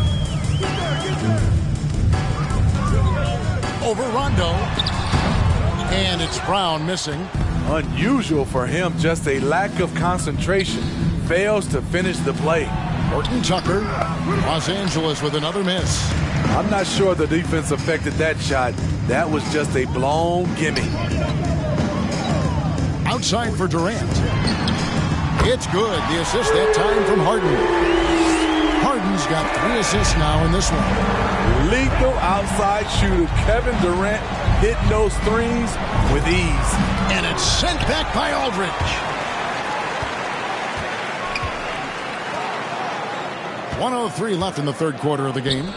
Over Rondo. And it's Brown missing. Unusual for him, just a lack of concentration. Fails to finish the play. Horton Tucker, Los Angeles with another miss. I'm not sure the defense affected that shot. That was just a blown gimme. Outside for Durant. It's good. The assist that time from Harden. Harden's got 3 assists now in this one. Lethal outside shooter Kevin Durant hitting those threes with ease. And it's sent back by Aldridge. 1:03 left in the third quarter of the game.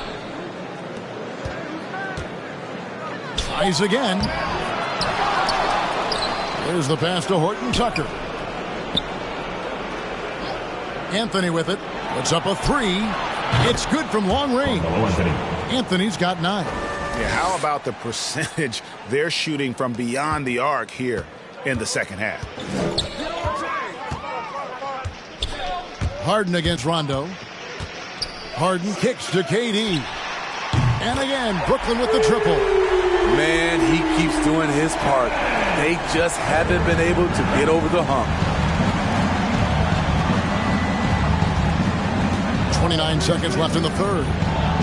Tries again. There's the pass to Horton Tucker. Anthony with it. Puts up a 3. It's good from long range. Anthony's got 9. Yeah, how about the percentage they're shooting from beyond the arc here in the second half? Harden against Rondo. Harden kicks to KD. And again, Brooklyn with the triple. Man, he keeps doing his part. They just haven't been able to get over the hump. 29 seconds left in the third.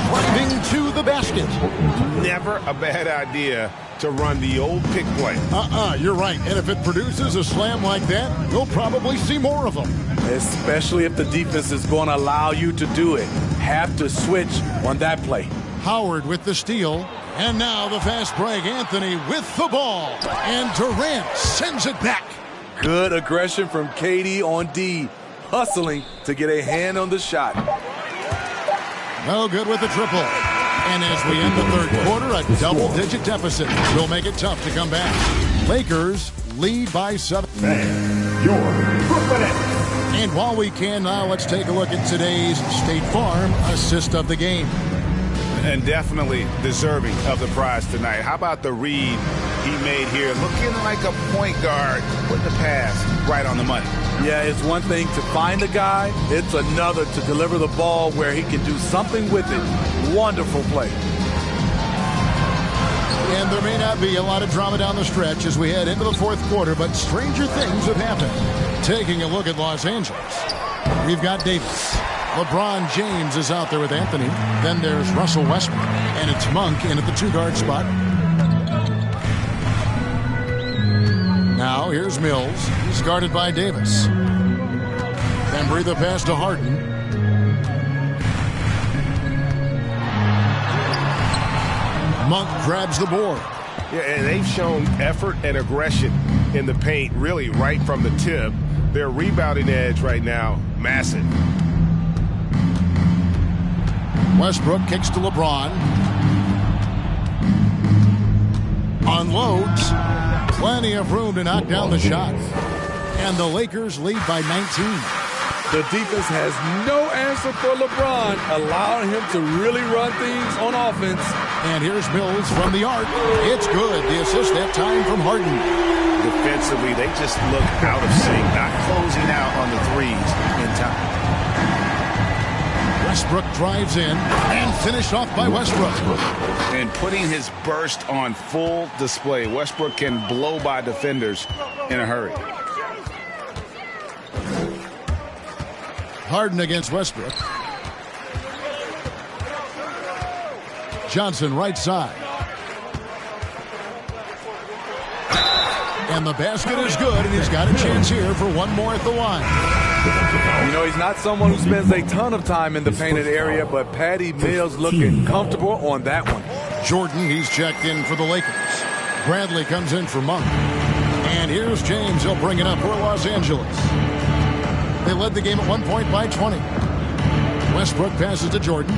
Driving to the basket. Never a bad idea to run the old pick play. You're right. And if it produces a slam like that, we'll probably see more of them. Especially if the defense is going to allow you to do it. Have to switch on that play. Howard with the steal. And now the fast break. Anthony with the ball. And Durant sends it back. Good aggression from KD on D. Hustling to get a hand on the shot. No good with the triple. And as we end the third quarter, a double-digit deficit will make it tough to come back. Lakers lead by 7. Your Brooklyn Nets. And while we can now, let's take a look at today's State Farm assist of the game. And definitely deserving of the prize tonight. How about the read he made here? Looking like a point guard with the pass right on the money. Yeah, it's one thing to find a guy. It's another to deliver the ball where he can do something with it. Wonderful play. And there may not be a lot of drama down the stretch as we head into the fourth quarter, but stranger things have happened. Taking a look at Los Angeles, we've got Davis. LeBron James is out there with Anthony. Then there's Russell Westbrook. And it's Monk in at the 2-guard spot. Now here's Mills. He's guarded by Davis. Bembry the pass to Harden. Monk grabs the board. Yeah, and they've shown effort and aggression in the paint, really right from the tip. Their rebounding edge right now, massive. Westbrook kicks to LeBron. Unloads. Plenty of room to knock down the shot. And the Lakers lead by 19. The defense has no answer for LeBron, allowing him to really run things on offense. And here's Mills from the arc. It's good. The assist that time from Harden. Defensively, they just look out of sync, not closing out on the threes in time. Westbrook drives in and finished off by Westbrook. And putting his burst on full display. Westbrook can blow by defenders in a hurry. Harden against Westbrook. Johnson right side. And the basket is good, and he's got a chance here for one more at the line. You know, he's not someone who spends a ton of time in the painted area, but Patty Mills looking comfortable on that one. Jordan, he's checked in for the Lakers. Bradley comes in for Monk. And here's James. He'll bring it up for Los Angeles. They led the game at 1 point by 20. Westbrook passes to Jordan.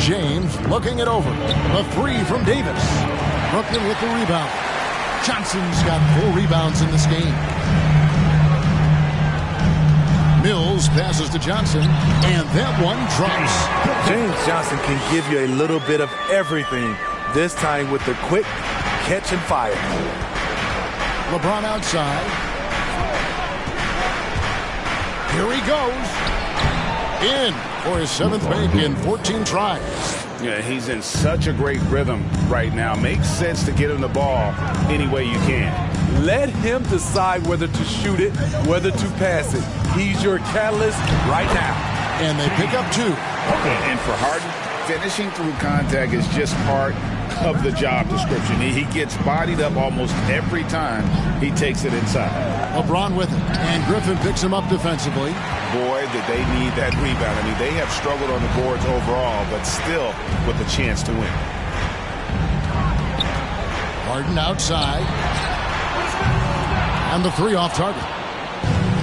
James looking it over. A three from Davis. Brooklyn with the rebound. Johnson's got 4 rebounds in this game. Mills passes to Johnson, and that one drops. James Johnson can give you a little bit of everything. This time with the quick catch and fire. LeBron outside. Here he goes. In for his 7th make in 14 tries. Yeah, he's in such a great rhythm right now. Makes sense to get him the ball any way you can. Let him decide whether to shoot it, whether to pass it. He's your catalyst right now. And they pick up 2. And for Harden, finishing through contact is just part of the job description. He gets bodied up almost every time he takes it inside. LeBron with it. And Griffin picks him up defensively. Boy, did they need that rebound. I mean, they have struggled on the boards overall, but still with a chance to win. Harden outside. And the 3 off target.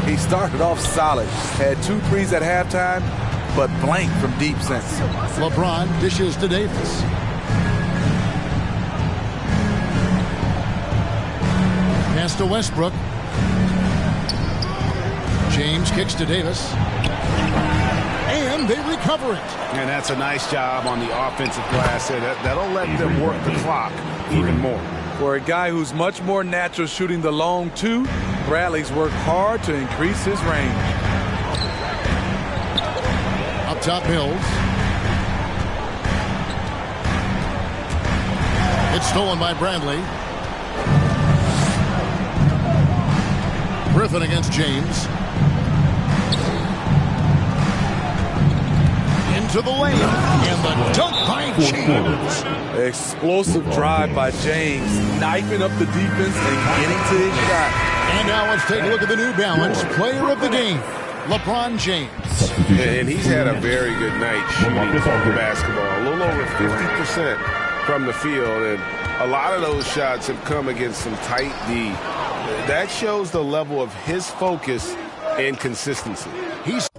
He started off solid. Had 2 threes at halftime, but blank from deep since. LeBron dishes to Davis. Pass to Westbrook. James kicks to Davis. And they recover it. And that's a nice job on the offensive glass there. That'll let them work the clock even more. For a guy who's much more natural shooting the long 2, Bradley's worked hard to increase his range. Up top, Mills. It's stolen by Bradley. Griffin against James. Into the lane. And the dunk by James. Explosive drive by James, knifing up the defense and getting to his shot. And now let's take a look at the New Balance player of the game, LeBron James. And he's had a very good night shooting the basketball. A little over 50% from the field. And a lot of those shots have come against some tight D. That shows the level of his focus and consistency. He's